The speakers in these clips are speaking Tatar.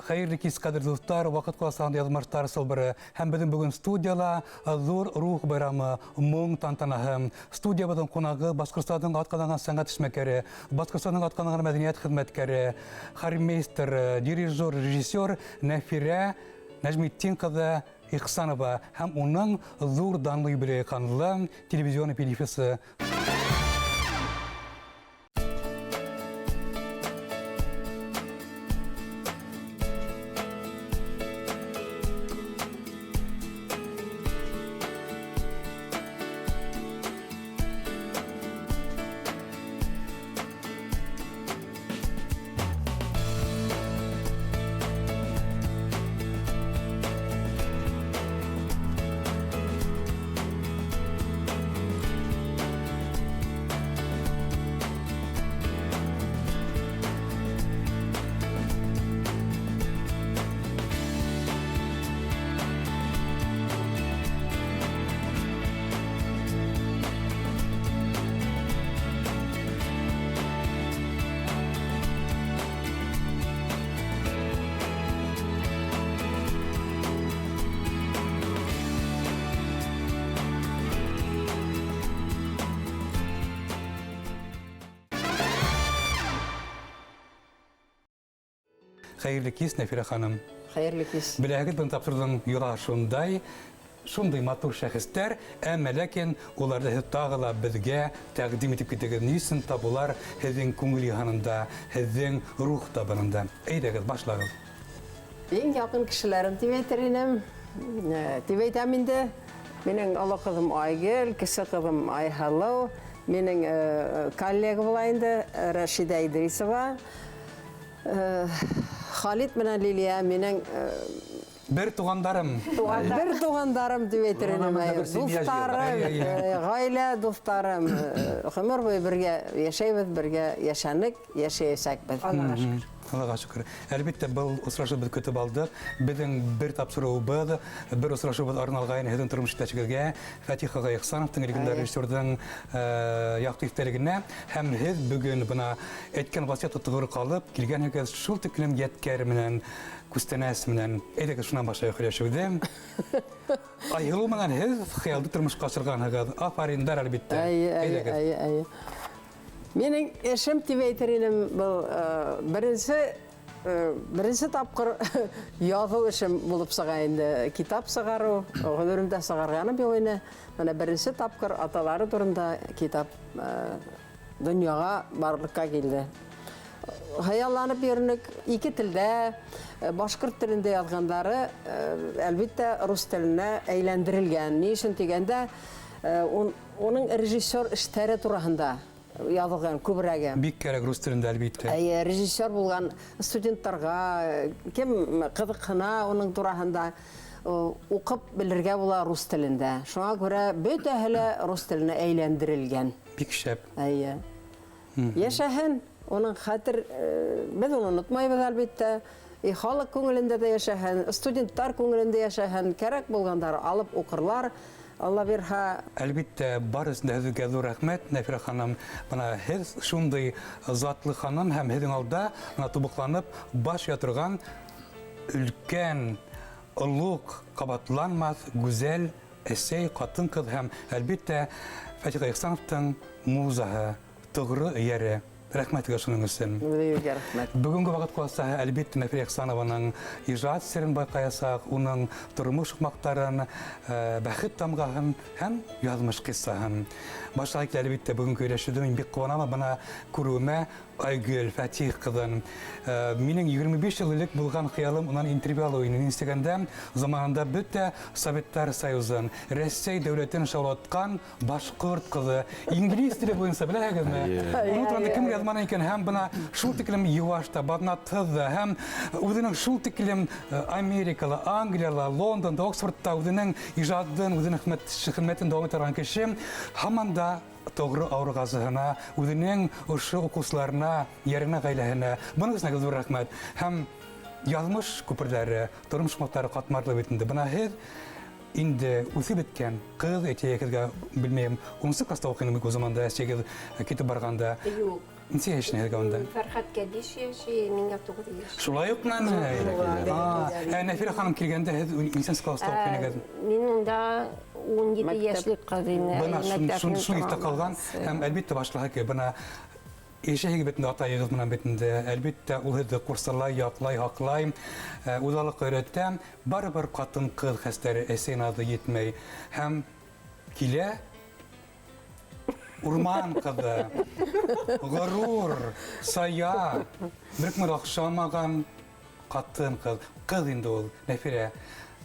Hayırlı kis kadırlıqtar, vaqt qolsağında yazmaşlar sılbırı. Hem bizim bugün studiyala zor ruh bayramı, mung tantanağı. Studiyabadın konağı Başkırstan'ın atqalanan sanat işmekeri, Başkırstan'ın atqalanan medeniyet hizmetkeri, harimeister, dirijör, rejissör Nefire Necmettin kızı İhsanova hem onun zor danlı yubileyi kanılı televizyon pelifesi. Hayırlı kis Nefire Hanım. Hayırlı kis. Bilahit ben tapsırdım yola şunday matur şahıslar, ama lakin onlarda hep tağıla bizge təqdim etip gittiğiniz nisin tabular sizin көңіл yanında, sizin ruh tabanında. Eydeğiz, başlayalım. En yakın kişilerim Tiveterinem. Tivetaminde benim ala kızım Aygül, kişi kızım Ayhalov, benim kollega olayında Raşida İdrisova, Halit bilen Liliya benim Bir tuğandarım. bir doğandarım Tiveterinem. Dostlarım, gaile dostlarım. Ömür boyu birge yaşayız, birge yaşanık, yaşayasak biz. Allah'a şükür. Allah'a şükür. Elbette bu ısrarşı biz kötü aldık. Bizim bir tapsırığı biz, bir ısrarşı biz arnalgayın hedin turmuş teşkilge, Fatih Ağa Ihsanov'tың ilgili rejissörden yaktifteligine hem biz bugün buna etken vasiyatı tığırı kalıp, kilgen herkes şul tükülüm yetkeri kustenäs menen edeki şundan başa yaşadım. Ayılı menen hez hayalda turmuş kaçırgan hagad. Afarindar elbette. Ay. Mening eşim Tiveterinim bu birinci tapqır yazı işim bulup sağayında kitap sağarı, ölümde sağarganı bir oyunu. Mana birinci tapqır ataları turunda kitap dünyaya barlıkka geldi. Hayallanıp yerinlik iki tilde, Başkırt tilinde yazganları elbette Rus tiline eğlendirilgen. Niçin degende onun rejissör işleri turahında yazılgan kübrege. Bir kere Rus tilinde elbette. Rejissör bulgan studentlarga kim kızıkına onun turahında okup bilirge bula Rus tilinde. Şuna göre bütün hele Rus tiline eğlendirilgen. Bir kişep. Yaşahan onun hatır biz onu unutmayız elbette. Halk көңелендә de yaşahan, studentlar көңелендә yaşahan, gerek bulganlar alıp okurlar. Allah verha. Elbette barısında hezüge zor rahmet Nefire Hanım. Bana hez şunday zatlı hanım hem hezin alda tubuklanıp baş yatırgan ülken, ılık, kabatlanmaz, güzel, esey, katın kız hem elbette Fatih Ağa Ihsanov'tan muzahı, tığırı yeri. Rahmet olsun için. Bugünkü vakit kalsa elbette Nefire Ihsanova'nın icraat serin baykayasak, onun turmuş maktarın, baxit tamgağın hem yazmış kıssahın. Başlayıkla elbette bugünkü öyle bir kıvanama bana kuruma Aygül, Fatih kızın. Benim 25 yıllık bulgan hayalım onun intervyu oyununu istegende zamanında bütün Sovetler Soyuzun, Rusya devletinin şavlatkan Başkırt kızı. İngiliz dili boyunca bile mi? Onun turanda kim yazmanı iken hem bana şul tiklim yuvaşta, badna tızı, hem uzunun şul tiklim Amerikalı, Angliyalı, London'da, Oxford'da uzunun icadın, uzunun hizmetin devam eden kişi hamanda doğru avrugazıhına, uzunun uşu okuslarına, yerine gaylahına. Bunun için zor rahmet. Hem yazmış küpürleri, durmuş muhtarı katmarlı bitinde. Buna her indi usi bitken, kız etiyekizge bilmeyim, 10 klasta okuyunum o zaman da kitap barganda. Ниче яшне һәгәндә. Фәрхәткә 5 яши, миңә 9 яшь. Шулай ук менә. Нәфира ханым килгәндә һез ничәнче класста укыйсыз? Мин да 17 яшьлек кызым. Бына шул калган һәм әлбәттә башлыга ки бына Ишеге битендә атайыгыз менән битендә әлбәттә ул һеҙҙе курслай, ятлай, һаҡлай, үҙаллыҡ өйрәтә. Барыбер ҡатын-ҡыҙ хәстәре әсәйен аҙы етмәй. Һәм килә урман ҡыҙы, ғорур, сая, бер оҡшамаған ҡатын-ҡыҙ. Ҡыҙ инде ул, Нәфирә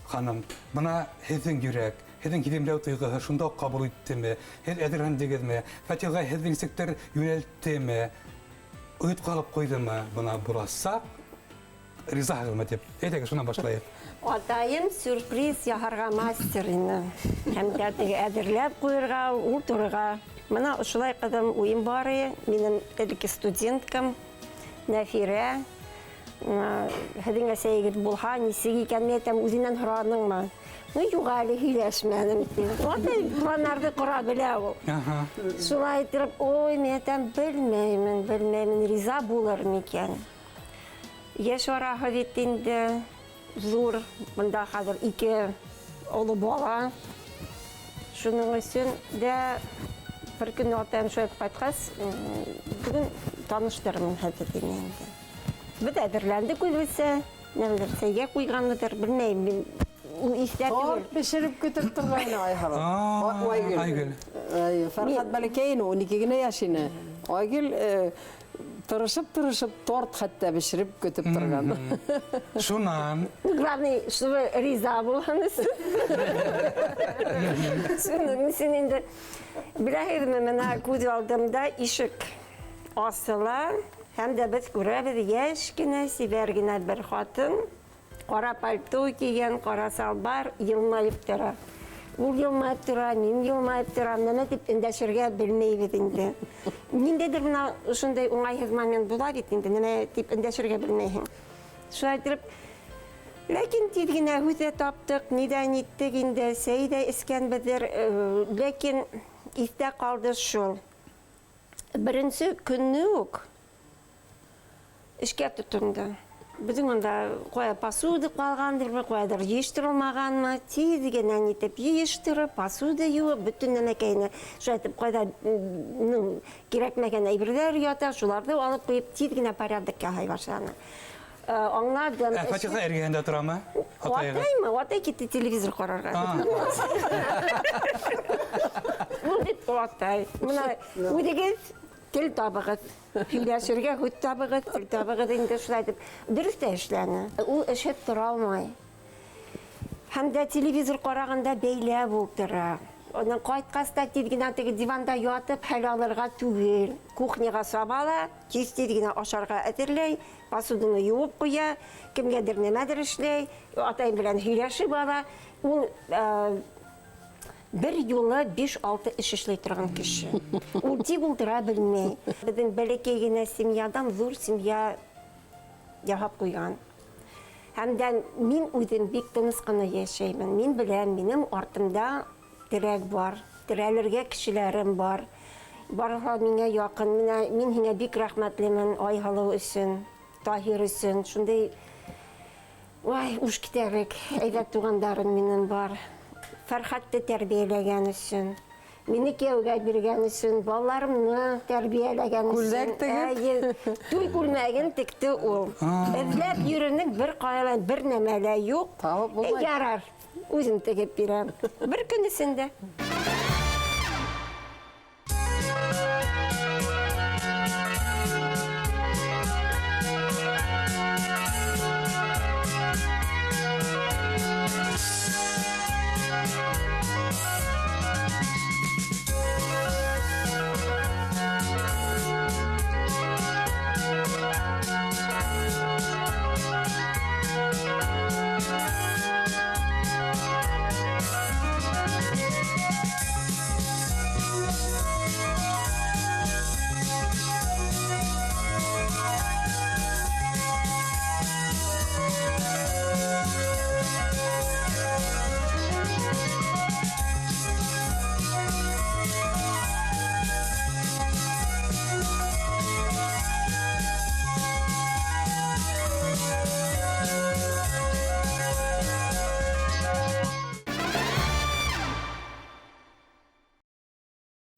ханым. Бына һеҙҙең йөрәк, һеҙҙең һиҙемләү тойғоһы шунда уҡ ҡабул иттеме? Һеҙ әҙерләндегеҙме? Фатиға һеҙҙең нисектер йүнәлттеме? Ойот ҡалып ҡуйҙымы бына бураса? Ризаһығыҙмы тип. Әйҙәгеҙ, шунан башлайыҡ. Атайым сюрприз яһарға мастер ине. Һәм дә әҙерләп ҡуйырға, ултырырға. Бына ошолай ҡыҙым уйым бар. Минең элекке студенткам Нәфирә. Һеҙҙең әсәйегеҙ булһа, нисек икән, мен әйтәм, үҙенән һораныңмы? Ну, юҡ әле һөйләшмәнем. Атай пландарҙы ҡора белә ул. Шулай итеп, ой, мен әйтәм, белмәймен, риза булыр микән. Йәш араһы бит инде зур, бында хәҙер 2 оло бала. Шуның өсөн дә бер көн атайым шулай ҡайтҡас, бөгөн таныштырырмын һеҙҙе инде. Беҙ әҙерләндек үҙебеҙсә, нәмәлер сәйгә ҡуйғанмыҙҙыр, белмәйем. Ул иҫтә түгел. Пешереп көтөп торғайны Айһылыу. Айгөл. Фәрхәт бәләкәйен, 12 генә яшине. Айгөл тырышып торт хәтта бешереп көтөп торған. Шунан. Главный, чтобы риза булғаныз. Шуның өсөн инде беләһегеҙме, менә күҙ алдымда ишек асыла, һәм дә беҙ күрәбеҙ йәш кенә, сибәр генә бер хатын. Ҡара пальто кейгән, ҡара салбар, йылмайып тора. Ул йылмайып тора, мин йылмайып торам, нәмә дип өндәшергә белмәйбеҙ инде. Ниндәйҙер бына ошондай уңайһыҙ момент була бит инде, нәмә дип өндәшергә белмәйһең. Шулай итеп, ләкин тиҙ генә һүҙ таптыҡ, ниҙән иттек инде, сәй ҙә эскәнбеҙҙер, ләкин иҫтә ҡалды шул. Беренсе көнө үк эшкә тотондо. Беҙҙең анда ҡоя посуда ҡалғандырмы, ҡоядыр йыйыштырылмағанмы, тиҙ генә итеп йыйыштырып, посуда юып, бөтөн нәмәкәйне шулай итеп ҡайҙа кирәкмәгән әйберҙәр ята, шуларҙы алып ҡуйып, тиҙ генә порядок яһай башланы. Аңладым. Фатиха эргәһендә торамы? Атаймы? Атай китте телевизор ҡарарға. Ул бит атай. Бына үҙегеҙ тел табығыҙ, һөйләшергә һүҙ табығыҙ, тел табығыҙ инде шулай итеп. Дөрөҫ тә эшләне. Ул эшһеҙ тора алмай. Һәм дә телевизор ҡарағанда бәйләп ултыра. Оның ҡайтҡас та тиҙ генә теге диванда ятып, хәл алырға түгел. Кухняға сабала, тиҙ генә ашарға әҙерләй, посуданы юып ҡуя, кемгәдер нәмәдер эшләй, атай белән һөйләшеп ала. Ул бер юлы 5-6 эш эшләй торған кеше. Ул тик ултыра белмәй. Беҙҙең бәләкәй генә семьядан ҙур семья яһап ҡуйған. Һәм дә мин үҙем бик тыныс ҡына йәшәймен. Мин беләм, минең артымда терәк бар, терәлергә кешеләрем бар. Барыһы миңә яҡын. Мин һиңә бик рәхмәтлемен Айһылыу өсөн, Таһир өсөн. Шундай уш китәрлек әйбәт туғандарым минең бар. Фәрхәтте тәрбиәләгән өсөн, мине кейәүгә биргән өсөн, балаларымны тәрбиәләгән өсөн. Күлдәк тегеп? Туй күлмәген текте ул. Эҙләп йөрөнөк, бер ҡайла, бер нәмә лә юҡ. Табып булмай. Ярар, үҙем тегеп бирәм. Бер көн эсендә.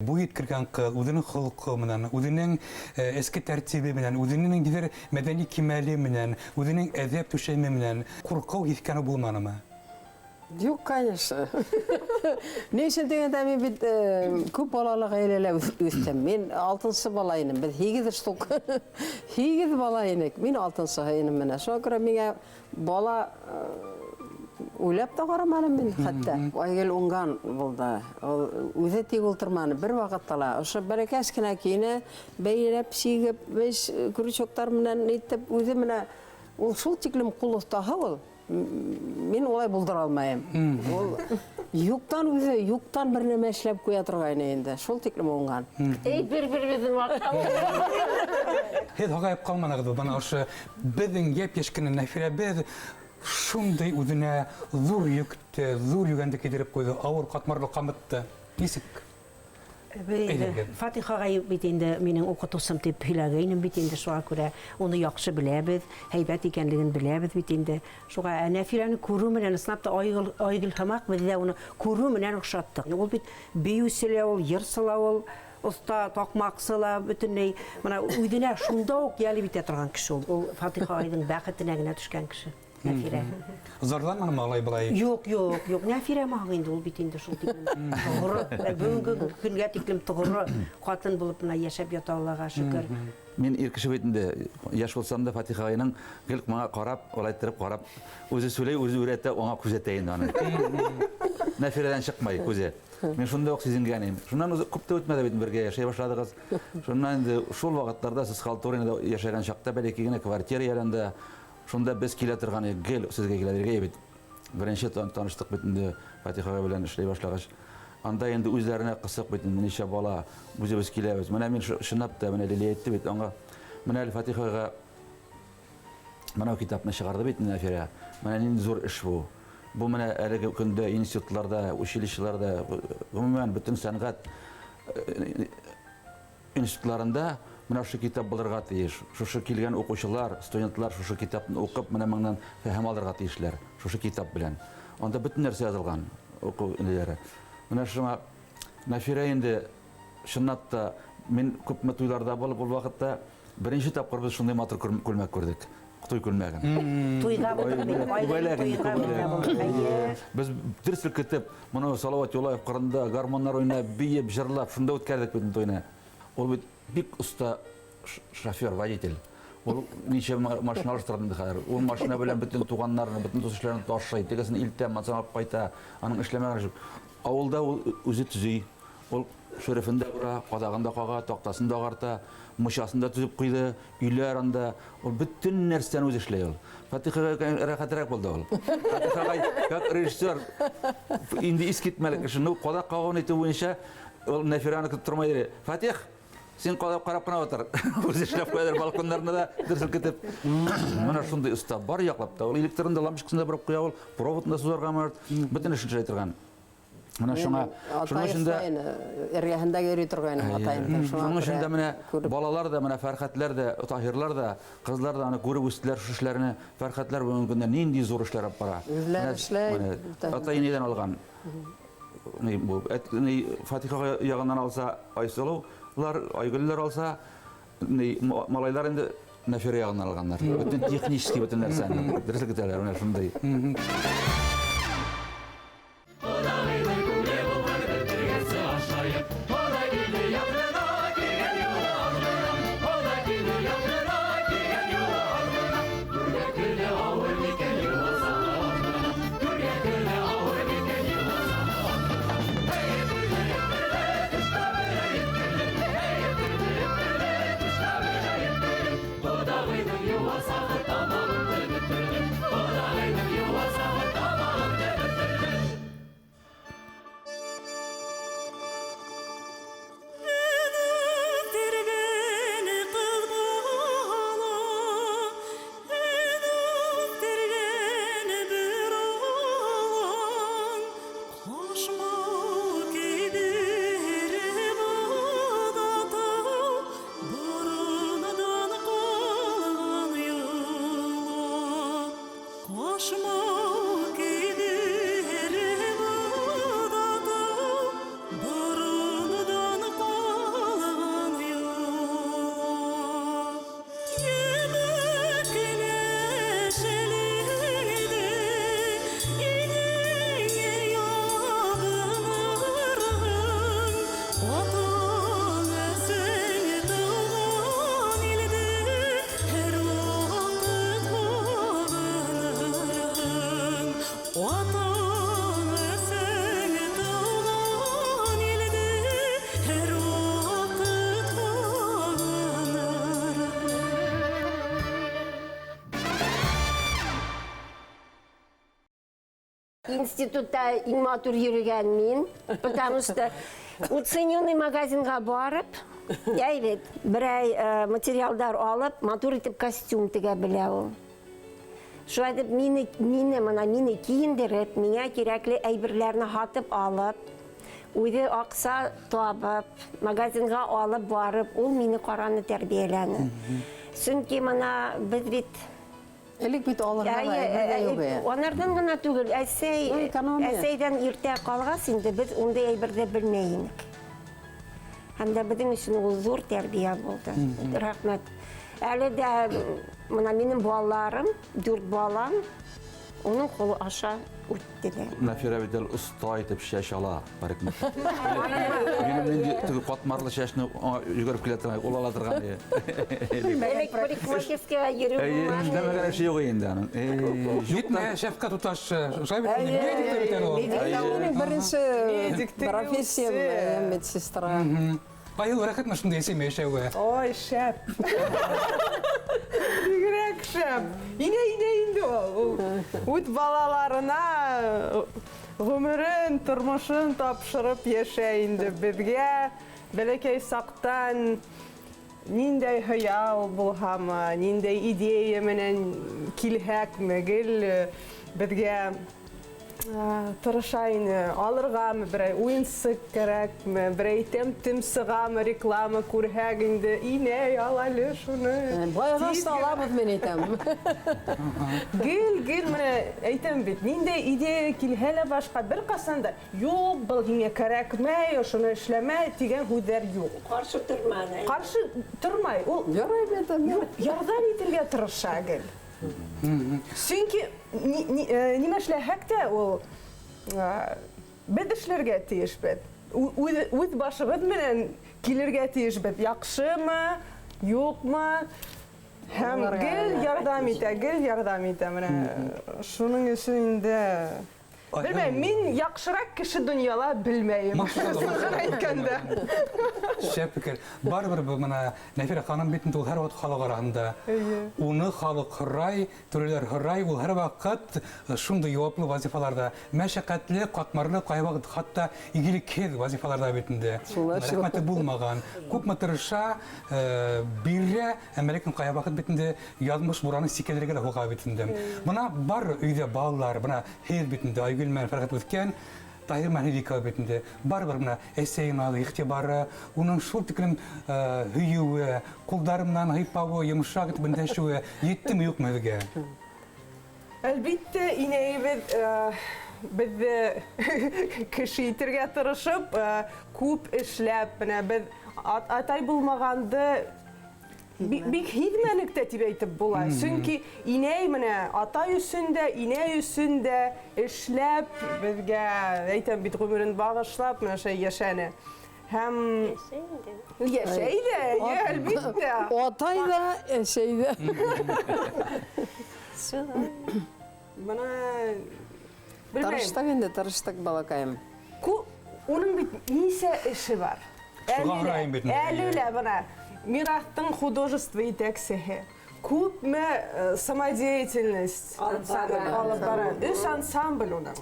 бу иткергән кыз, үзенең холкы менән, үзенең эске тәртибе менән, үзенең диләр мәдәни кимәле менән, үзенең әдәп түшәме менән куркау хискәне булманымы? Yok, конечно. Neyse degende men bit köp balalı gailele üstem. Men 6-sı balayınım. Biz 8 stok. 8 balayыныk. Men 6-sı hayınım mene. Şoğa göre menge bala uylap da qaramadım men hatta. Aygel ungan bulda. Üze tek ultırmanı bir vaqıttala. Oşa berekeskine kiyine beylep, sigip, biz kürüçoktar menen itip, üze mene ol şol tiklim kulukta havul. Men olay buldur almayım. Ol yuktan üze, yuktan bir neme işlep koya turgayna endi. Şol tiklim ongan. Ey bir-birimizin vaqtı. Hed hagayıp kalmanagdı bana oşa bizin yep yeşkinin nefire biz şunday üzüne zor yükte, zor yügende kedirip koydu, ağır katmarlı kamıştı. Nisik? Fatiha'yı bitinde mening okutusum tip hilagayım bitinde şoğa göre onu yaxşı bilebiz, heybet ekenligini bilebiz bitinde. Şoğa nefireni kuru menen sınapta aygıl hamak bizde onu kuru menen oxşattık. Ol bit beyüsüle ol, yırsıla ol, usta tokmaksıla bütünley mana uyduna şunda ok yali bite turgan kişi ol. Ol Fatiha'nın baqetine gine düşken kişi. Nefire. Zorlanmanım alay bulay. Yok. Nefire mağıydı ol bitinde şul tiklim. Doğru. Bugünkü günge tiklim doğru. Qатын bulup mına yaşap yata Allah'a şükür. Men irkişi betinde yaş bolsam da Fatiha ayının gelip bana qarap, olaytırıp qarap, özü söyley, özü öğrette, ona kuzeteyin onu. Nefireden çıkmayı kuze. Men şunda yok sizin genim. Şundan köp de ötmedi betim birge yaşay başladığız. Şundan şol vaqtlarda siz Xaltorinada yaşayan şaqta belki yine kvartira yerinde şunda biz kile turgany gel sizge kelerge bit. Birinci tanıştık betinde Fatiha bilen işley başlagach. Anda endi özlerine qısık bitin neçe bala biz kilebez. Mana men şınap da mena leliyetdi bit ona. Mena Fatihaga mana kitapni çıgardı bitin afera. Mana en zor iş bu. Bu mena elege kunde institutlarda, училищеларда, umuman bütün sanat institutlarında mana şu kitap bulurga tiyiş. Şu kelgen okuçular, studentlar şu kitapni okup mana mangdan faham alırga tiyişler. Şu kitap bilen. Onda bütün nerse yazılgan oku neleri. Mana şuna nafira endi şınap da men köp toylarda bolup ol vaqtda birinci tapqır biz şunday matır көрмәк gördük. Toy көрмәген. Tuyga Biz dirsil ketip, mana Salavat Yo'layev qırında garmonlar oynab, biyib, jırlap, şunda ötkerdik bütün toyna. Ol bik usta şoför, водитель. Ol neçe maşina alıştırdı xayır. Ol maşina bilen bütün tuğanlarını, bütün dostlarını taşıydı. Tegesini iltem, matsan alıp qayta, anın işlemeğe karışıp. Avulda ol özü tüzüy. Ol şerefinde bura, qadağında qağa, taqtasında qarta, mışasında tüzüp qıydı, üyler anda. Ol bütün nersten öz işley ol. Fatiha'ya rahatrak boldu ol. Fatiha'ya как rejissör indi iskitmelik işini qada qağın eti boyunca ol nefirani tutturmaydı. Fatih sen qarab qana otur. Öz işlep qoyar balkonlarına da dirsil ketip. Mana şunday usta bar yaqlap da ol elektronda lamпочкасында burib qoya ol, provodunda suzarga mart, bütün işini çaytırgan. Mana şuna şunda ergahında geri turgayna atayın. Şunun içinde mene balalar da mene Ferhatlar da Tahirlar da kızlar da ana görüp üstler şu işlerini Ferhatlar bugün günde nindi zor işler yap bara. Özler işler. Atayın neden algan? Ne bu? Ne Fatiha yağından alsa Aysalovlar, Aygüller alsa ne malaylar indi nefere yağından alganlar. Bütün teknik bütün narsani. Direkt giderler ona şunday. Yuva sağ tamamını bitirdim. O da benim yuva sağ tamamını институтта иң матур йөргән мин, потому что уцененный магазинга барып, әйбет, берәй материалдар алып, матур итеп костюм тегә белә ул. Шулай дип мине киендереп, миңа кирәкле әйберләрне һатып алып, үзе акса табып, магазинга алып барып, ул мине караны тәрбияләне. Чөнки мына без бит Элек бит алырга да юк. Анардан гына түгел, экономия. әсәйдән иртә калгас инде без ундай әйбердә белмәйек. Һәм дә безнең өчен ул зур тәрбия булды. Рәхмәт. Әле дә мына минем балаларым, 4 балам, уның колы аша үттеләр. Нафира бит уста итеп шәш ала, барыкмы. Минем инде теге катмарлы шәшне йөгереп килә торган, ул ала торган. Элек парикмахерская йөрү булмады. Эшләмәгән эше юк инде аның. Җитмә шәфкать туташ шайбет Минем беренче профессиям медсестра. Айыл рәхәтме шундай семья яшәүгә. Ой, шәп. Бигрәк шәп. Инә инде ул. Үт балаларына гомерен, тормышын тапшырып яшәй инде безгә. Бәләкәй сактан ниндәй хыял булһамы, ниндәй идея менән килһәкме гел безгә тырышайны алыргамы, берәй уенсык кәрәкме, берәй тем сыгамы, реклама күрһәк инде, инә ялалы шуны. Байгас алабыз мен әйтәм. Гел менә әйтәм бит, ниндәй идея килһә лә башка бер касанда, юк, был һиңа кәрәкмәй, шуны эшләмә дигән һүзләр юк. Каршы тормады. Каршы тормай, ул Ярый бит. ярдәм итәргә тырыша гел. Чөнки нимә эшләһәк тә ул бед эшләргә тиеш бит. Үз башыбыз менән килергә тиеш бит. Яхшымы, юкмы? Һәм гел ярдәм итә менә. Шуның өчен инде белмәйм, мин яхшырак кеше дөньяла белмәйм. Әйткәндә. Шәп фикер. Барыбер менә Нәфира ханым бит ул һәр вакыт халык арасында. Уны халык хырай, түреләр хырай, ул һәр вакыт шундый яваплы вазифаларда, мәшәкатьле, катмарлы, кай вакыт хатта игелекһез вазифаларда бит инде. Рәхмәте булмаган. Күпме тырыша, бирә, әмма ләкин кай вакыт бит инде язмыш бураны сикәләргә дә хуга бит инде. Менә бар өйдә балалар, менә һез бит инде Айгөл менән Фәргать үткән, Таһир Мәһдиев бит инде. Барыбер менә әсәйнең алы игътибары, уның шул тиклем һөюе, кулдары менән һыйпавы, йомшак итеп эндәшүе еттеме юкмы безгә? Әлбәттә, инәйбез без кеше итәргә тырышып, күп эшләп, менә без атай булмаганды бик хидмәлектә дип әйтеп була. Чөнки инәй менә атай өчендә, инәй өчендә эшләп, безгә әйтәм бит гомерен багышлап, менә шәй яшәне. Һәм яшәй дә, әлбәттә. Атай да, әсәй дә. Менә белмәйм. Тырыштык инде, тырыштык балакаем. Уның бит нисә эше бар. Шуңа һорайым бит инде. Әле лә менә Мираттың художество итәксеһе. Күпме самодеятельность алып бара. Өч ансамбль уның.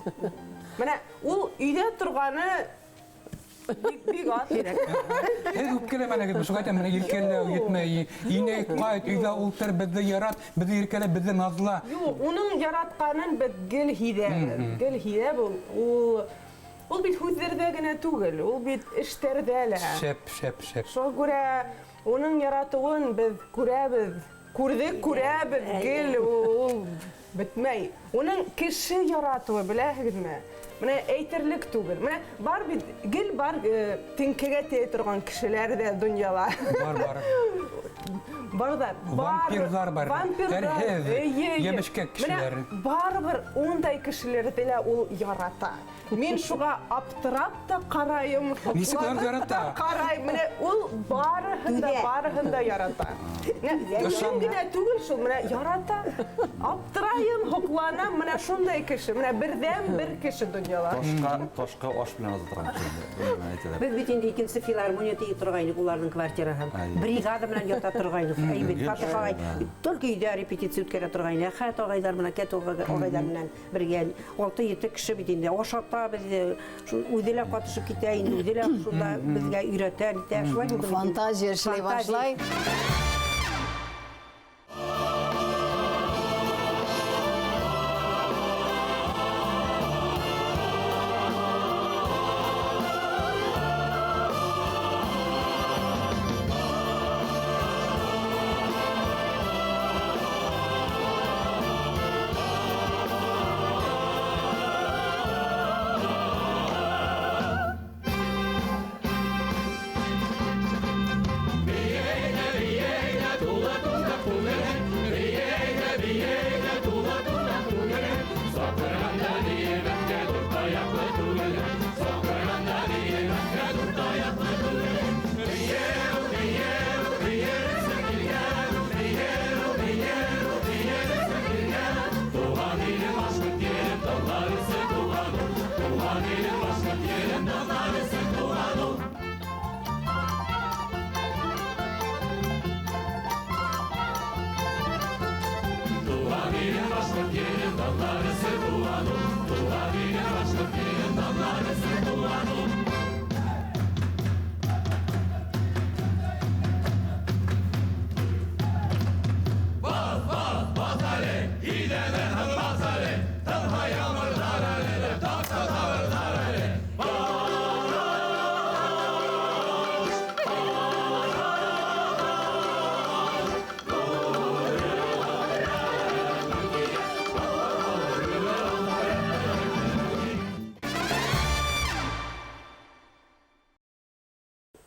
Менә ул өйдә торганы бик ат кирәк. Һәр үпкәлә менә шуга әйтәм, менә иркәләү җитмәй, инәй кайт, өйдә ултыр, безне ярат, безне иркәлә, безне назла. Юк, уның яратканын бит гел һидә бу. Ул бит һүзләрдә генә түгел, ул бит эштәрдә лә. Шәп. Шуңа күрә уның яратуын без күрәбез, гел ул бетмәй. Уның кеше яратуы, беләһегезме? Менә әйтерлек түгел. Менә бар бит, гел бар теңкәгә тия торган кешеләр дә дөньяла. Бардар. Вампирлар бар. Ямешкә кешеләр. Менә барыбер ундай кешеләрдә лә ул ярата. Мин шуга аптырап та карайым. Ничек ярата? Карайм. Менә ул барыһын да ярата. Шул генә түгел шул, менә ярата. Аптырайым, хукланам, менә шундай кеше. Менә бердән бер кеше дөньяла. Ташка аш белән азатырган кеше. Без бит инде икенче филармония тиеп торгайнык уларның квартираһын. Бригада белән ята торгайнык. әйбет Фатиха агай только өйдә репетиция үткәрә торган. Хәт агайлар менә кәт агайлар менән бергә 6-7 кеше бит инде ашата бездә үҙелә катышып китә инде үҙелә шунда безгә өйрәтә итә шулай булды. Фантазия эшләй башлай.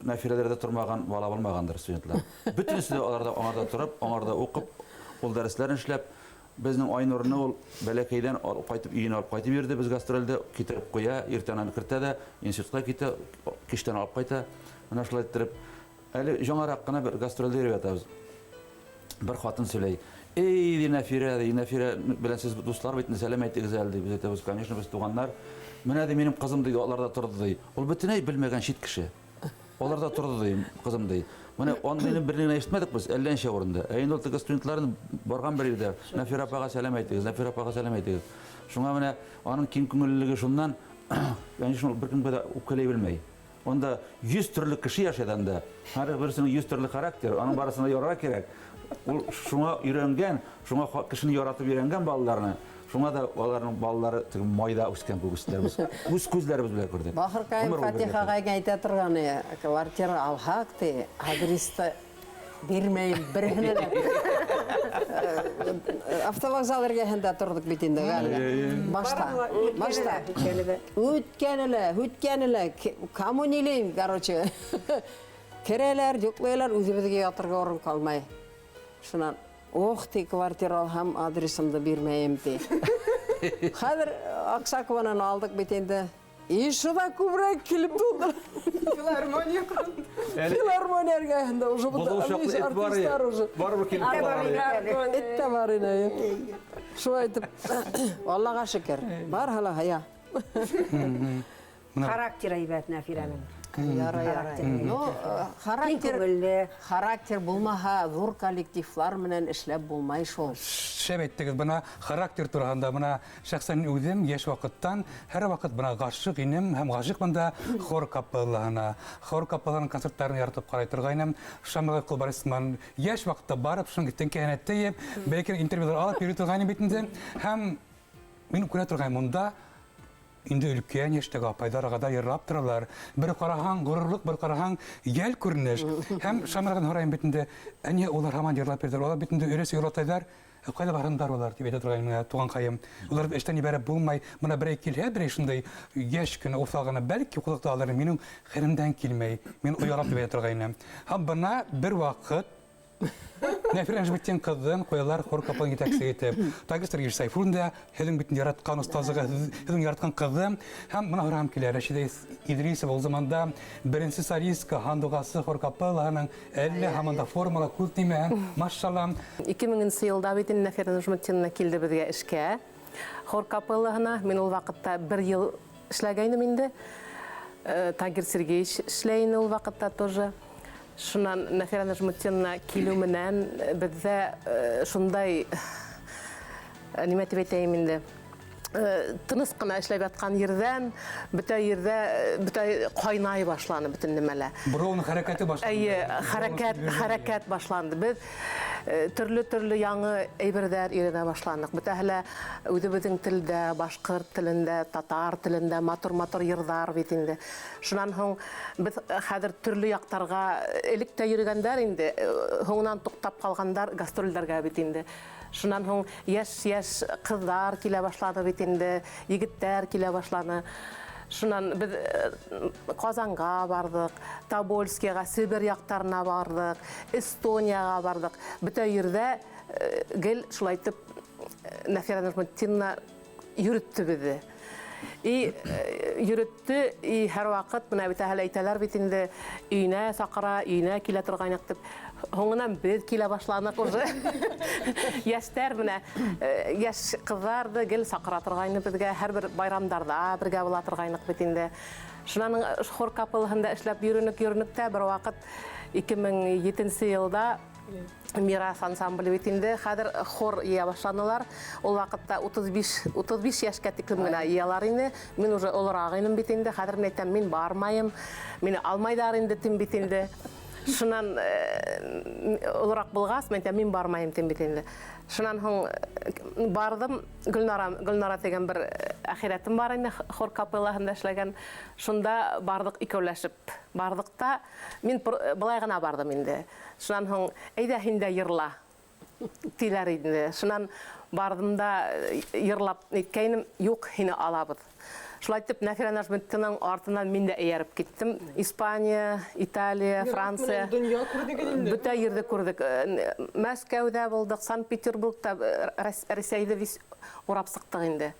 Нәфирәләрдә тормаган бала булмагандыр студентлар. Бөтенесе аңарда торып, аңарда укып, ул дәресләрен эшләп, безнең Айнурны ул бәләкәйдән алып кайтып өенә алып кайтып йөрде, без гастрольдә китереп куя, иртәннән кертә дә, институтка китә, кичтән алып кайта. Менә шулай иттереп, әле яңарак кына бер гастрольдә йөреп ятабыз. Бер хатын сөйләй: "Эй, Нәфирә белән сез дуслар бит, сәлам әйтегез әле", дип без әйтәбез. Конечно, без туганнар. Менә дә минем кызым ди, аларда торды ди. Ул бөтенләй белмәгән чит кеше. Аларда торды ди, кызым ди. Менә аны бернигә ишетмәдек без, әллә ничә урында. Инде ул теге студентларын барган бер ирдә, Нәфирә апага сәлам әйтегез, Нәфирә апага сәлам әйтегез. Шуңа менә аның киң күңеллелеге шуннан, яни шуны бер кемгә дә үпкәләй белмәй. Онда 100 төрле кеше яшәде анда. Һәр берсенең 100 төрле характер, аның барысына ярара кирәк. Ул шуңа өйрәнгән, шуңа кешене яратып өйрәнгән балаларны. Шуңа да аларның балалары майда үскән күгүсләрбез. Үз күзләребез белән күрдек. Бахыркай Фатихага әйтә торганы, квартира алһак ти, адресты бирмәйм берһенә дә. Автовокзал эргәһендә тордык бит инде гәле. Башта. Үткәнеле, коммунилин, короче. Керәләр, юклайлар, үзебезгә ятырга урын калмай. Шуннан ох, ти квартира алһам, адресымды бирмәйем ти. Хәзер Аксакованан алдык бит инде. Ишуда күбрәк килеп булды. Филармония эргәһендә уже бу артистлар уже. Барыбер килеп Эттә бар ине. Шулай итеп, Аллага шөкер. Бар һала хая. Характер әйбәт Нәфирәнең. Ярай. Ну, характер булмаһа, зур коллективлар менән эшләп булмай шул. Шәп әйттегез, бына характер турында, бына шәхсән үзем яшь вакыттан һәр вакыт бына гашык инем һәм гашык монда хор капеллаһына. Хор капелланың концертларын яратып карый торгайным. Шамил Кулбарисман яшь вакытта барып, шуның тәнкәһенә тиеп, бәлки интервьюлар алып йөри торгайным бит инде. Һәм мин күрә торгайм монда инде өлкән яшьтәге апайларга да йырлап торалар. Бер караһаң горурлык, бер караһаң ял күренеш. Һәм Шамилган һорайм бит инде, әне улар һаман йырлап бирделәр. Алар бит инде өрәс йырлатайлар. Кайда баргандар улар дип әйтә торган туган кайым. Улар эштән ибәрәп булмай, моны берәй килһә, берәй шундай яшь кенә уфагына бәлки кулыкта алар минем хәлемдән килмәй. Мин уярап дип әйтә торгайным. Һәм бына бер вакыт Нәфирә Нәҗметдин кызын коялар хор капелланың итәкчесе итеп. Тагы Сергей Сайфуллин да һеҙҙең бит яраткан остазыгы, һеҙҙең яраткан кызы. Һәм бына һорам килә, Рәшидә Идрисова ул заманда беренче солистка Һандуғасы хор капеллаһының әллә һаман да формала күҙ тимә. Машалла. 2000 елда бит Нәфирә Нәҗметдинова килде безгә эшкә. Хор капеллаһына мин ул вакытта 1 ел эшләгәйнем инде. Тагир Сергеевич эшләй ине ул вакытта тоже. Шунан Нафира Нажмутдинна килү менән бездә шундай нимә дип әйтәйем инде. Тыныс кына эшләп яткан ердән бөтә кайнай башланы бөтен нәмәләр. Буровның хәрәкәте башланды. Хәрәкәт башланды. Без төрле яңы әйберләр өйрәнә башландык. Бөтәһелә үзебезнең телдә, башкорт телендә, татар телендә матур йырдар бит инде. Шуннан һоң без хәзер төрле яктарга элек тә йөргәндәр инде, һоңнан туктап калгандар гастрольләргә бит инде. Шуннан һоң яшь кызлар килә башлады бит инде, егетләр килә башланы. Шуннан без Казанга бардык, Тобольскига, Сибир яктарына бардык, Эстонияга бардык. Бөтә ердә гел шулай итеп Нафира Нажмутдинна йөртте безне. Йөртте, һәр вакыт менә битәһәл әйтәләр бит инде, өйнә сакыра, өйнә килә торган дип. Һоңнан без килә башланык уже. Яшьтәр менә, яшь кызларды гел сакыра торган безгә, һәрбер байрамдарда бергә була торганлык бит инде. Шунан хор капеллыгында эшләп йөренек тә бер вакыт 2007 елда Мирас ансамбле бит инде, хәзер хор ия башланалар. Ул вакытта 35 яшькә тиклем генә иялар инде. Мин уже олорак инем бит инде, хәзер әйтәм, мин бармайым. Мине алмайдар инде тим бит инде. Шунан олорак булгас, мин бармайым тим бит инде. Шунан һоң бардым, Гөлнара дигән бер әхирәтем бар инде, хор капеллаһында эшләгән. Шунда бардык икәүләшеп. Бардык та, мин былай гына бардым инде. Шунан һоң әйдә һиндә йырла. Тиләр инде. Шунан бардым да йырлап әйткәйнем, юк, һине алабыз. Шулай итеп Нафира Нажмутдинның артыннан мин дә эйәреп киттем. Испания, Италия, Франция. Бөтә ердә күрдек. Мәскәүдә булдык, Санкт-Петербургта, Рәсәйдә урап сыктык инде.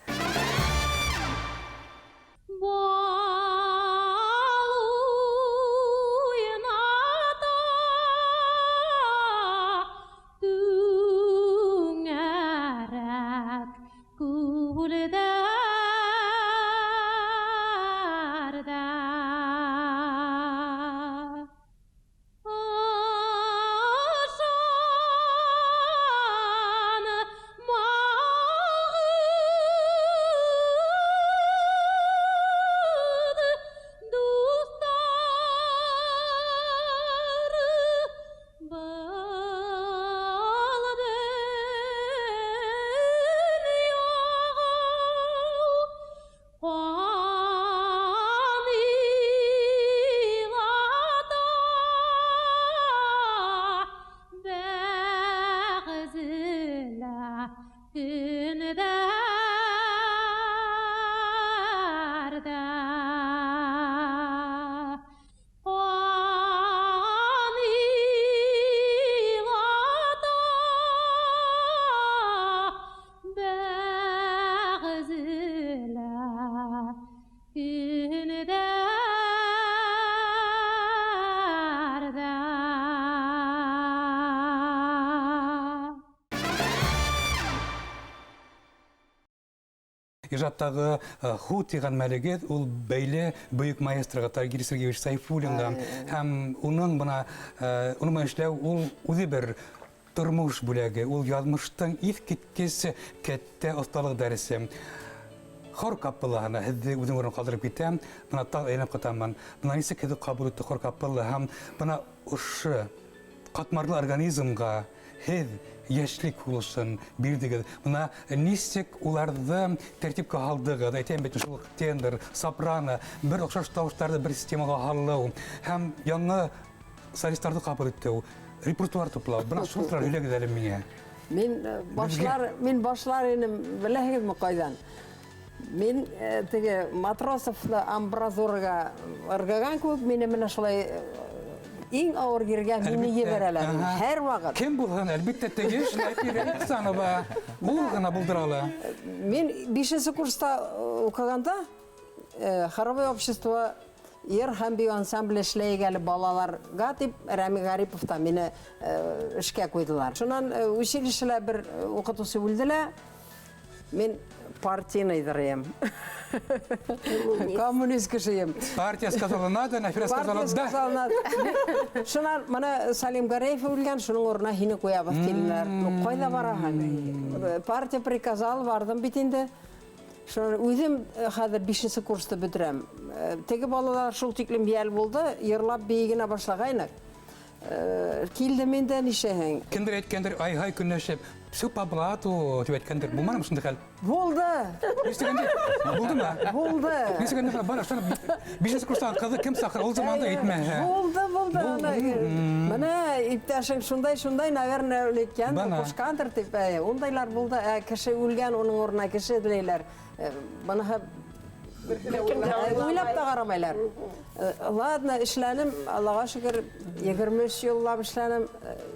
Ижаттагы ху дигән мәлегет ул бәйле бөек маэстрога Тагир Сергеевич Сайфуллинга һәм уның бына эшләү ул үзе бер тормыш бүләге, ул язмыштың иҫ киткес кәттә осталык дәресе. Хор капеллаһына һеҙҙе үҙең урын ҡалдырып китәм, бына тағы әйләнеп ҡатаман. Бына нисек һеҙ ҡабул итте хор капелла һәм бына ошо ҡатмарлы организмға һеҙ яшьлек булышын бирдегеҙ. Бына нисек уларҙы тәртипкә һалдығыҙ, әйтәйем бит шул тендер, сопрано, бер оҡшаш тауыштарҙы бер системаға һаллау һәм яңы солистарҙы ҡабул итеү, репертуар туплау. Бына шулар һөйләгеҙ әле миңә. Мин башлар инем, беләһегеҙме ҡайҙан? Мин теге Матросовны амбразурға ырғаған кеүек, мине менә шулай иң ауыр ергә мине ебәрәләр. Һәр ваҡыт. Кем булһын, әлбиттә теге Нафира Ихсанова. Ул ғына булдыралы. Мин 5-нче курста уҡығанда хоровое общество ер һәм бию ансамбле эшләйгәле балаларға тип Рәми Гарипов та мине эшкә ҡуйҙылар. Шунан училищелә бер уҡытыусы үлделә. Мин партийныйдырым. Коммунист кишiyim. Партия сказала надо, Нафира сказала да. Шунан мана Салим Гареев өлген, шуның орнына хини қоябыз келілер. Қойда барахан. Партия приказал, бардым битинде. Шунан өзім қазір 5-ші курсты бітірем. Теги балалар шул тиклим биял болды, ерлап бейгіне башлағайнық. Келді менде нишең. Кендер айткендер ай-хай күннәшеп, все по блату, деп айткендер. Булманы мышынды хәл? Болды. Естігенде, болды ма? Болды. Естігенде бара, шаны 5-ші курстан қызы кім сақыр, ол заманда етме. Болды. Міне, иптәшің шундай, наверное, өлеккен, Бана. қошқандыр деп, ондайлар болды, кіші өлген, оның орнына кіші ділейлер. Бана ойлап та қарамайлар. Ладно, ішләнім, Аллаға шүкір, 23 еллап ішләнім,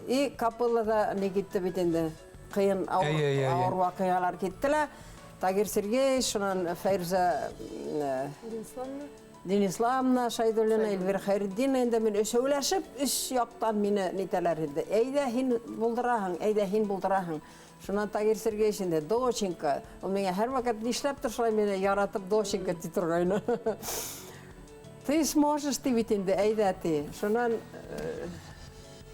и капыллада не кетті бетенді. Қиын ауыр вақиғалар кеттілі. Тагир Сергей, шунан Файрза Денисламна, Шайдулина, Эльвира Хайриддин, енді мен өсеуләшіп, үш яқтан мені нетелер еді. Әйді хин бұлдырағың. Шунан Тагир Сергей ішінде Доченко. Ол менге әр вақыт нешләп тұршылай мені яратып Доченко ти тұрғайны. Ты сможешь ты битенде, әйді әті. Шунан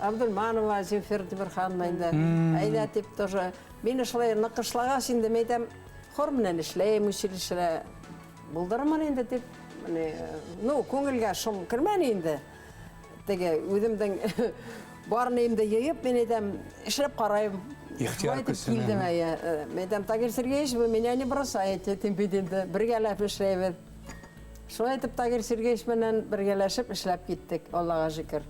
Абдулманова, Земфир Тимирханна енді. Әйді әтіп тоже. Мені шылай нақышлаға сінде мейдем хормінен ішлейм, үшілішілі. Бұлдырымын енді деп. Ну, көңілге шым кірмен енді. Теге, өдімдің барын емді егіп, мен едім ішіліп қарайым. Ихтияр күсіне. Медам Тагир Сергеевич, вы меня не бросаете, темпеденді. Біргеләп ішлейбіз. Шулай етіп Тагир Сергеевич менен біргеләшіп ішләп кеттік, Аллаға шүкір.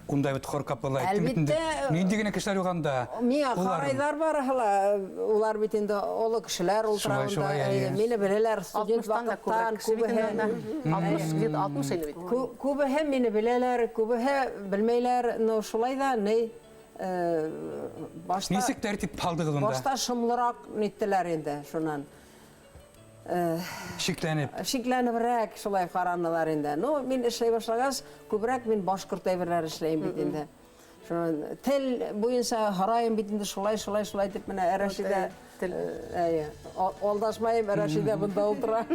Ундай бит хор капылай. Мен дегене кешеләр уганда. Миңа қарайдар бар, улар бит инде олы кешеләр ултырагында. Мені беләләр студент вакыттан күбеһе мені беләләр, күбеһе белмәйләр. Но шулай да не башта. Нисек тәртип калдыгы унда? Башта шымлырак ниттеләр инде шунан. Шикләнебрәк шулай каранылар инде. Ну, мин эшләй башлагач, күбрәк мин башкорт әйберләр эшләйм бит инде. Шунан тел буенча харайым бит инде шулай дип менә Рәшидә алдашмайым, Рәшидә бунда утыра.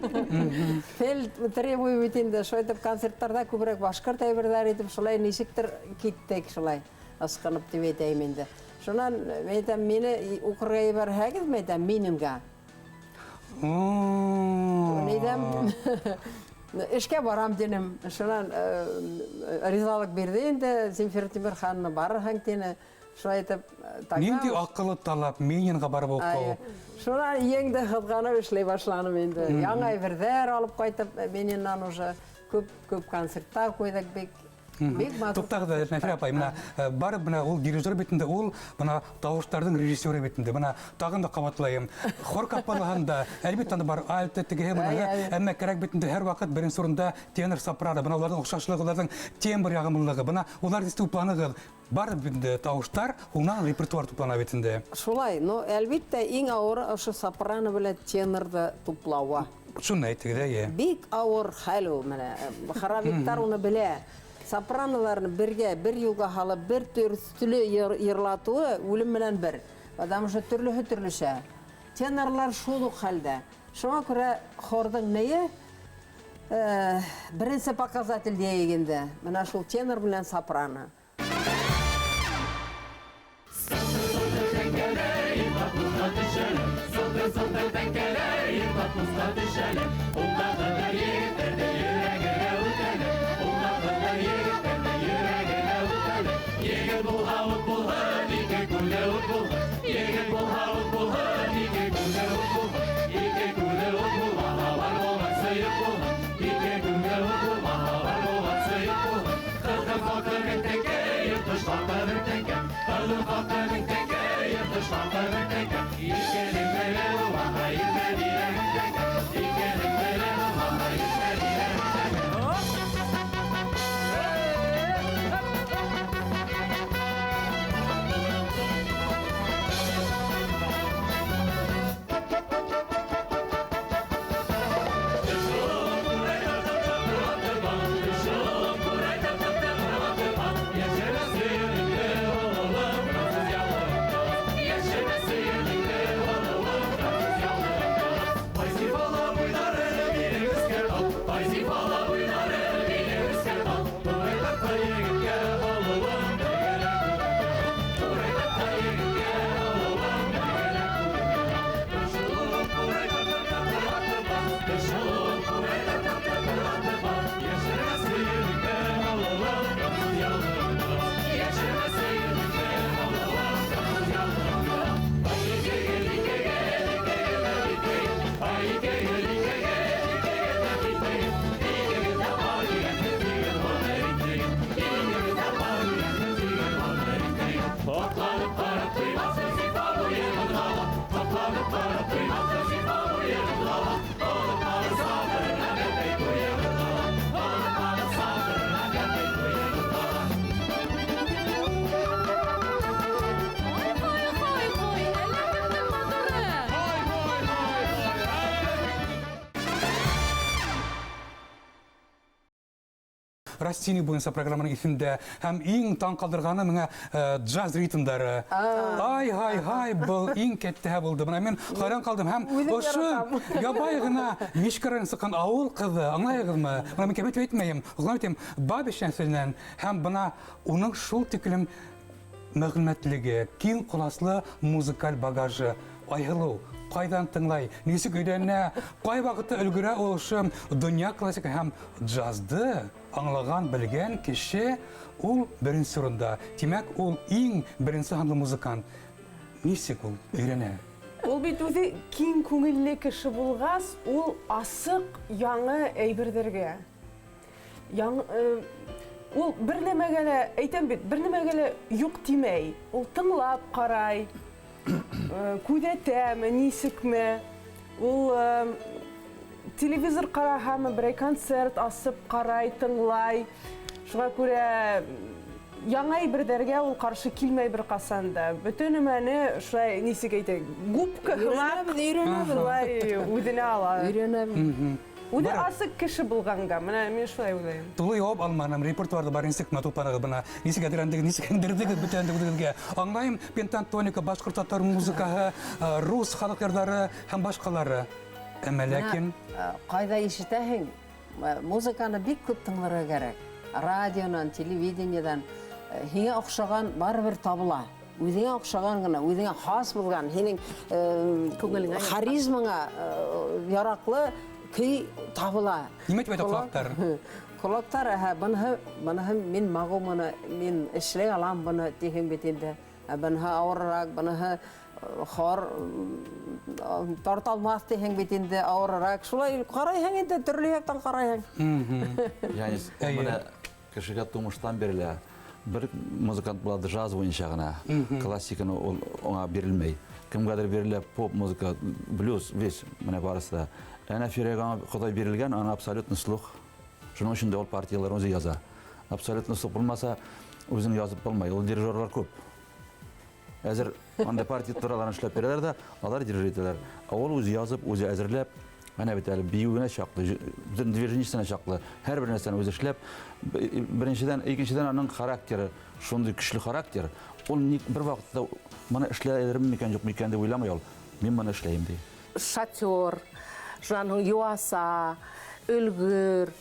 Тел требуй бит инде шулай дип концертларда күбрәк башкорт әйберләр итеп шулай ничектер киттек шулай аскынып дип әйтәм инде. Шунан әйтәм мине укырга ибәрһәгез, әйтәм минемгә. Нидем эшкә барам динем. Шунан ризалык бирде инде Земфир Тимирханна барырһың тине. Шулай итеп Нинди акыллы талап менинга барып оқу. Шунан еңдә хызганып эшләй башланым инде. Яңа әйберләр алып кайтып, мененнән уже күп концерттар куйдык бик. Туктагы Нафира апай, мына барып мына ул дирижер бетинде, ул мына тавыштардын режиссеры бетинде. Мына тагын да кабатлайым. Хор капалганда әлбәттә бар альт тиге мына, әмма кирәк бетинде һәр вакыт беренче урында тенор сопрано. Мына уларның охшашлыгы, уларның тембр ягымлылыгы. Мына улар дисту планыгы бар бинде тавыштар, унан репертуар туплана бетинде. Шулай, но әлбәттә иң авыр ошо сопрано белән тенорды туплауга. Шуны әйтегез, Бик авыр хәл ул менә. Харабиттар уны белә. Сопраноларны бер юлга халып, бер төртүле йырлатуы үлем белән бер. Адам уже төрлесе. Тенорлар шул ук хәлдә. Шуңа күрә хордың нәе беренче показатель дигәндә, менә шул тенор белән сопрано. Растини буенча программаның исендә һәм иң таң калдырганы миңа джаз ритмдары. Ай, был иң кәттә булды. Менә мен хайран калдым һәм ошо ябай гына мишкәрен сыккан авыл кызы, аңлайсызмы? Менә мен кемет әйтмәем. Угылым бабишән сүзеннән һәм бына уның шул тиклем мәгълүматлыгы, киң куласлы музыкаль багажы, айгылу, кайдан тыңлай, нисек өйрәнә, кай вакытта өлгерә ул ошо дөнья классика һәм джазды аңлаган, белгән кеше ул беренче урында. Тимәк, ул иң беренче ханлы музыкант. Нисек ул өйрәнә? Ул бит үзе киң күңелле кеше булгас, ул асык яңы әйберләргә. Ул бер нәмәгә лә, әйтәм бит, бер нәмәгә лә юк тимәй. Ул тыңлап карай, күзәтәме, нисекме. Ул телевизор караһамы, берәй концерт асып карай, тыңлай. Шуңа күрә яңа әйберләргә ул каршы килмәй бер касан да. Бөтен мәне шулай нисек әйтә, губка шулай үҙенә ала. Үзе асык кеше булганга, менә мин шулай уйлайм. Тулы яуап алманым, репертуарда бар инстинкт матупланыгы бына. Нисек әдерәндеге, нисек әндердеге бүтәндегегә. Аңлайым, пентатоника, башкорт татар музыкаһы, рус халык йырдары һәм башкалары. Әмма ләкин Кайда ишетәһең, музыканы бик күп тыңларга кирәк. Радионан, телевидениедан һиңа охшаган барыбер табыла. Үзеңә охшаган гына, үзеңә хас булган, һинең харизмаңа яраклы көй табыла. нимә дип әйтә колактар? Колактар, быныһы мин магымыны, мин эшләй алам буны дигән бит инде. Быныһы авыррак, быныһы хор тарталмас дигән бит инде авыррак. Шулай карайһың инде, төрле яктан карайһың. Яни менә кешегә тумыштан бирелә. Бер музыкант булады джаз буенча гына, классиканы аңа бирелмәй. Кемгәдер бирелә поп музыка, блюз, весь менә барысы да. Әнә фирәгә Ходай бирелгән, аны абсолютно слух. Шуның өчен дә ул партиялар үзе яза. Абсолютно слух булмаса, үзен язып булмай. Ул дирижерлар күп. Әзер анда партияларын эшләп бирәләр дә, алар дирижер итәләр. Ул үзе язып, үзе әзерләп, әнә бит әле биюгенә чаклы, бүтән движениесенә чаклы, һәр бер нәрсәне үзе эшләп, беренчедән, икенчедән аның характеры, шундый көчле характер. Ул бер вакытта моны эшләрләр микән, юк микән дип уйламый ул. Мин моны эшләйм ди. Шатер, шуның юаса, өлгөр,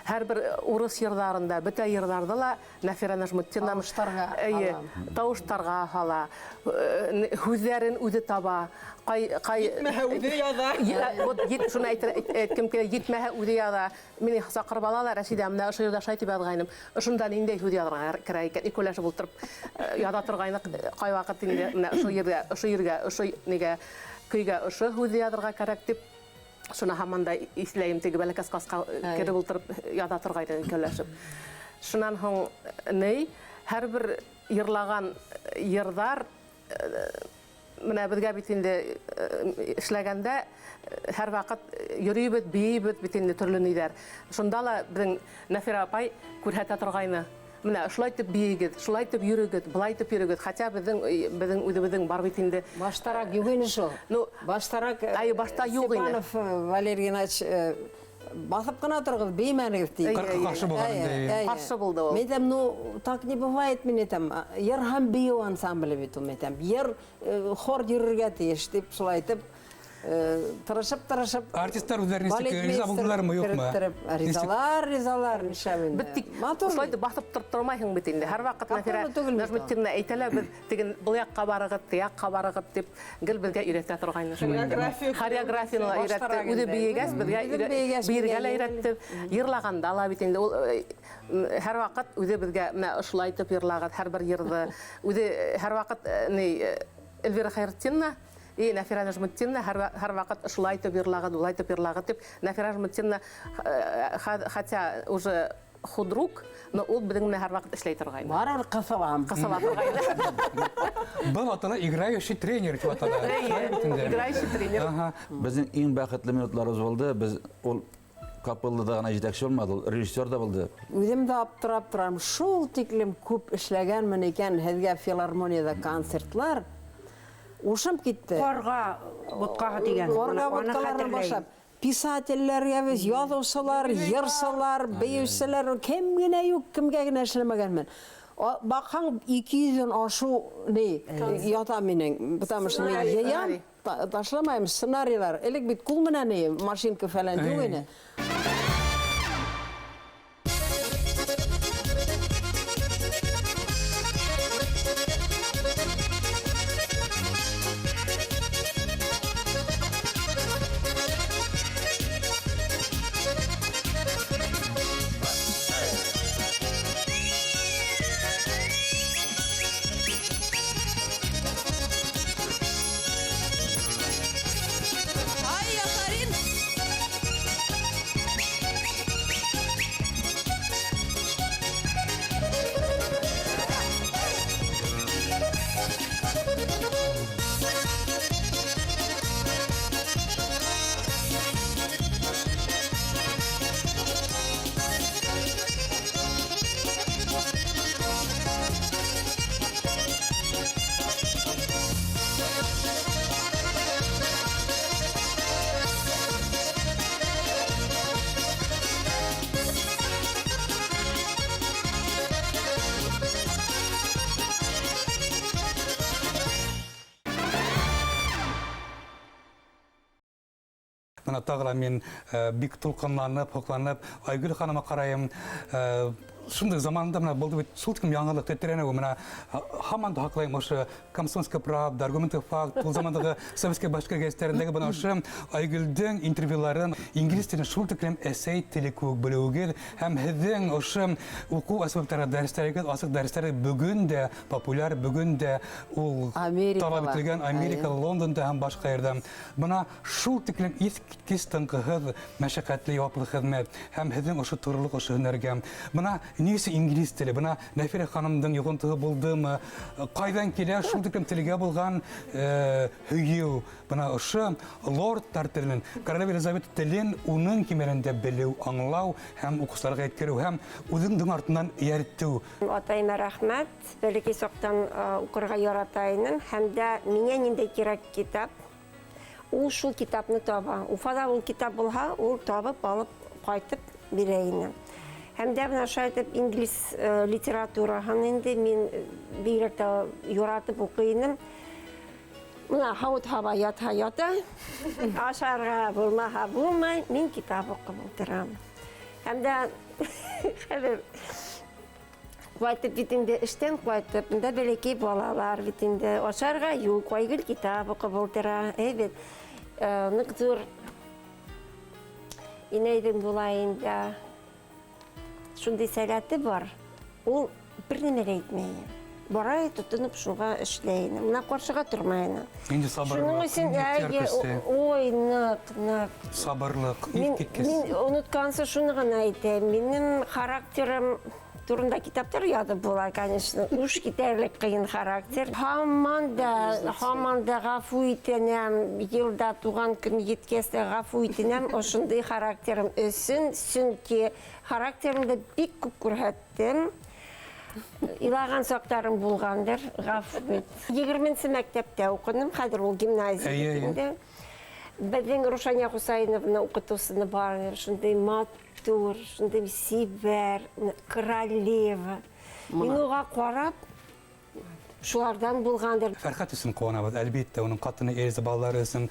һәр бер урыс йырдарында, бөтә йырдарда ла Нафира Нәҗметдинова тауыштарга һала, һүзләрен үзе таба, Үзе яза. Вот шуны әйткем килә, җитмәһә үзе яза. Мине сакырып алалар, Рәшидә, менә ошо йырда шайтып язгайным. Ошонда инде үзе язарга кирәк икән. Икөләшеп бултырып яза торгайны, кай вакыт инде менә ошо йөргә, ошо нигә көйгә ошо үзе язарга кирәк дип шуны һаманда исләйем, теге бәләкәс каска кире бултырып яза торгайны икөләшеп. Шуннан һоң һәр бер йырлаган йырдар менә безгә бит инде эшләгәндә һәр вакыт йөрибез, бейбез бит инде төрле нидәр. Шунда ла безнең Нафира апай күрһәтә торгайны. Менә шулай итеп бейегез, шулай итеп йөрегез, булай итеп йөрегез. Хәтта безнең үзебезнең бар бит инде. Баштарак юк инде шул. Ну, баштарак башта юк инде. Степанов Валерий Геннадьевич басып кына торгыз, беймәнегез ди. Каршы булган инде. Каршы булды ул. Мен әйтәм, ну так не бывает, мен әйтәм. Йыр һәм бию ансамбле бит ул, мен әйтәм. Йыр хор йөрергә тиеш дип шулай итеп тырышып. Артистлар үзләренә риза булдылармы, юкмы? Ризалар, нишәбен. Бит шулай итеп басып тормайһың бит инде. Һәр вакыт Нафира Нәҗметдинова әйтәләр, без тиген бу якка барыгыз, тиякка барыгыз дип гел безгә өйрәтә торгайны. Хореографияны өйрәтте, үзе биегәс, безгә биергә өйрәтте. Йырлаганда ла бит инде ул һәр вакыт үзе безгә менә шулай итеп йырлаган һәр бер йырды. Үзе һәр вакыт Эльвира Хәйретдинова Нафира Нәҗметдинова һәр вакыт шулай итеп йырлаган, улай итеп йырлаган дип Нафира Нәҗметдинова хотя уже худрук, но ул безнең һәр вакыт эшләй торгайны. Барыр кысылам. Кысыла торгайны. Был атала играющий тренер дип атала. Играющий тренер. Безнең иң бәхетле минутларыбыз булды. Без ул капеллада гына җитәкче булмады, режиссер да булды. Үзем дә аптырап торам. Шул тиклем күп эшләгәнмен икән һеҙгә филармониядә концертлар. Ушым китте. Корга, ботқаға деген. Корга боткаларын башлап. писательләр ябыз, язучылар, йырчылар, бейүчеләр, кем генә юк, кемгә генә эшләмәгәнмен. Бакаң 200 ашу не ята минең, потому что мен ям, ташламайм сценарийлар. Элек бит кул менән не машинка фәлән юк ине. Мына тагыла мен бик тулкынланып, хокланып, Айгөл ханыма карайым. Шундай заманда мына булды бит шул тиким яңалык тетрәнә мына һаман да хаклайм ошо Комсомольская правда, аргументы факт, ул замандагы советский башкар гәзитләрендәге бана ошо Айгөлдең интервьюларын инглиз телен шул тиким эссей теле күк белүгә һәм һеҙҙең ошо уку асбаптары дәресләргә асык дәресләре бүген дә популяр, бүген дә ул талап ителгән Америка, Лондонда һәм башка ердә. Бына шул тиким искиткес тынкыһыҙ, мәшәкатьле яуаплы хеҙмәт һәм һеҙҙең ошо торлык ошо һөнәргә. Бына несі инглиз теле, бына Нәфирә ханымдың йоғынтығы булдымы, қайдан келе шул тиким телгә булган һөйеү, бына ошо лордтар теленең, Королева Елизавета телен уның кимәрендә белү, аңлау һәм укучыларга еткерү һәм үзеңнең артыннан ияртү. Атайма рәхмәт, бәлки соқтан укырга яратайның, һәм дә миңа нинди кирәк китап, ул шул китапны таба. Уфада ул китап булһа, ул табып алып кайтып бирә ине. Һәм дә менә шайтып инглиз литератураһын инде мин бигрәк тә яратып укыйным. Менә һавыт һава ята, ашарга булмаһа булмай, мин китап укып утырам. Һәм дә хәзер кайтып бит инде эштән кайтып, инде бәлки балалар бит инде ашарга юк, Айгөл китап укып утыра. Әйбет, ныктыр инәйдем булай инде. Шундай сәләте бар, ул бер нәмә әйтмәй. Барай тотынып шуга эшләйне. Менә каршыга тормайны. Инде сабырлык, ой, нык. Сабырлык, искиткес. Мин уныткансы шуны гына әйтәм. Минем характерым турында китаптар язып була, конечно. Уж китәрлек кыен характер. Һаман да гафу итәм, елда туган көн җиткәч гафу итәм, ошондый характерым өсөн, чөнки характерымды бик күп күрһәттем. Илаган сактарым булгандыр, гафу ит. 20-нче мәктәптә укыдым, хәзер ул гимназиядә. Безнең Рушания Хусайновна укытучысы бар, шундый матур, шундый сибәр, королева. Мин уга карап, шулардан булгандыр. Фәрхәт өсөн куанабыз, әлбиттә, уның катыны Эльза балалары өсөн,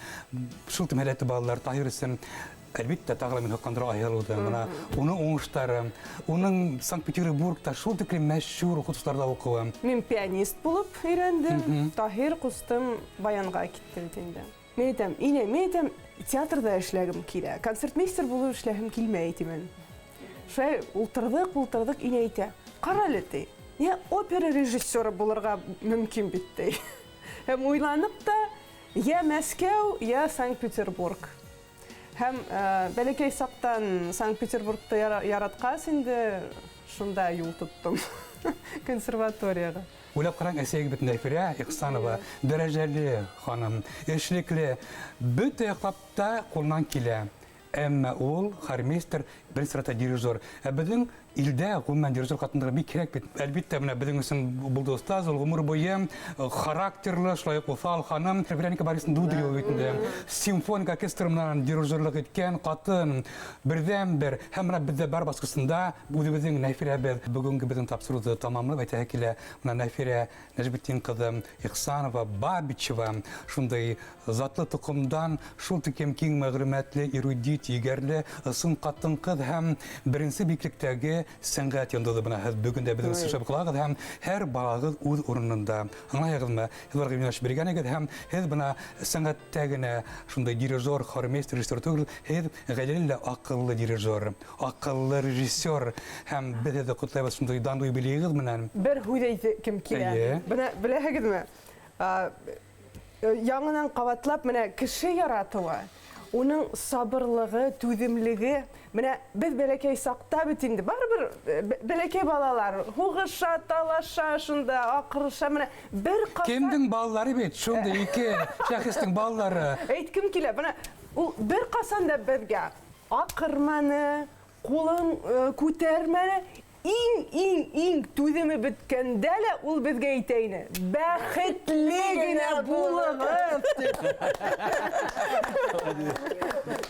шул тимәләте балалар Таһир өсөн әлбиттә тагыла мин хакында аерылды. Менә уның уңыштары, уның Санкт-Петербургта шул тиклем мәшһүр укытучыларда укуы. Мин пианист булып өйрәндем. Таһир кустым баянга китте инде. Мен әйтәм, театрда эшләгем килә. Концертмейстер булып эшләгем килмәй тимен. Шулай ултырдык, ине әйтә. Каралы ти. Я опера режиссеры булырга мөмкин бит ди. Һәм уйланып та, я Мәскәү, я Санкт-Петербург. Һәм бәләкәй сактан Санкт-Петербургта яраткас инде шунда юл тоттым. Консерваторияга. Уйлап караң, әсәйге бит Нәфирә Ихсанова, дәрәҗәле ханым, эшлекле, бөтә яклапта кулдан килә. Әмма ул хормейстер бер сырата дирижер. Безнең илдә гомумән дирижер катындыры бик кирәк бит. Әлбәттә менә безнең өчен булды остаз, ул гомер буе характерлы, шулай ук усал ханым, Вероника Борисовна Дударева бит инде. Симфоник оркестр менән дирижерлык иткән катын бердән-бер һәм менә бездә бар баскысында үзебезнең Нәфирәбез бүгенге безнең тапшыруды тамамлап әйтә килә. Менә Нәфирә Нәҗметдин кызы Ихсанова Бабичева шундай затлы тукымдан шул тикем киң мәгълүматлы, эрудит, егәрле, ысын катын кыз һәм беренче биклектәге сәнгать йондызы бына бүгендә безнең сөйләп кылагыз һәм һәр балагыз үз урынында. Аңлаягызмы? Һезләргә минаш биргәнегез һәм һез бына сәнгатьтә генә шундай дирижер, хормейстер, режиссер түгел, һез гаиләле акыллы дирижер, акыллы режиссер һәм без дә котлабыз шундай данлы юбилейгыз менән. Бер һүз әйткем килә. Бына беләһегезме? Яңынан кабатлап менә кеше яратуы, уның сабырлыгы, түземлеге, менә без бәләкәй сакта бит инде барыбер бәләкәй балалар хугыша, талаша, шунда акырыша, менә бер касан Кемдең балалары бит? Шунда ике шәхестең балалары. әйткем килә. Менә ул бер касан да безгә акырманы, кулын күтәрмәне, иң түземе беткәндә лә ул безгә әйтәйне. Бәхетле генә булыгыз.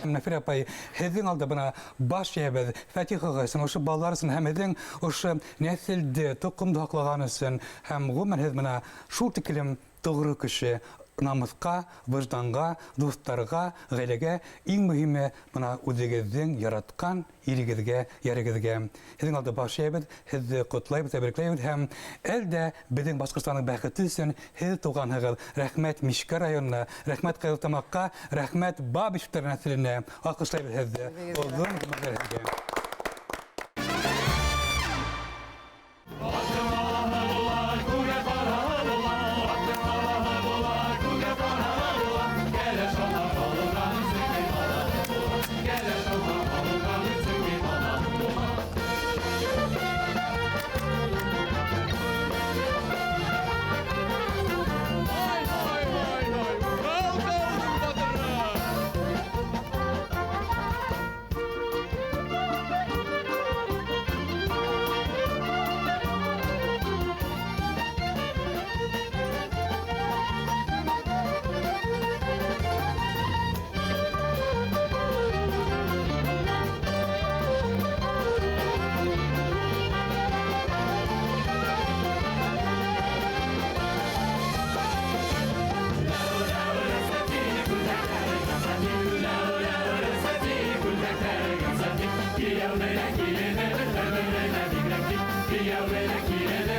Нәфирә апай, һеҙҙең алда бына баш йәбеҙ, Фәтихаға өсөн, ошо балалар өсөн һәм һеҙҙең ошо нәҫелде, тоҡомдо һаҡлаған өсөн һәм ғөмүмән һеҙ бына шул тиклем тоғро кеше, намыҫҡа, выжданға, дуҫтарға, ғаиләгә, иң мөһиме бына үҙегеҙҙең яратҡан ирегеҙгә, йәрегеҙгә. Һеҙҙең алда баш йәбеҙ, һеҙҙе ҡотлайбыҙ, тәбрикләйбеҙ һәм әлдә беҙҙең Башҡортостандың бәхете өсөн һеҙ тыуғанһығыҙ. Рәхмәт Мишкә районына, рәхмәт Ҡайылтамаҡҡа, рәхмәт Бабичевтар нәҫеленә. Алҡышлайбыҙ һеҙҙе. Оҙон ғүмерҙәр һеҙгә. Kia ora,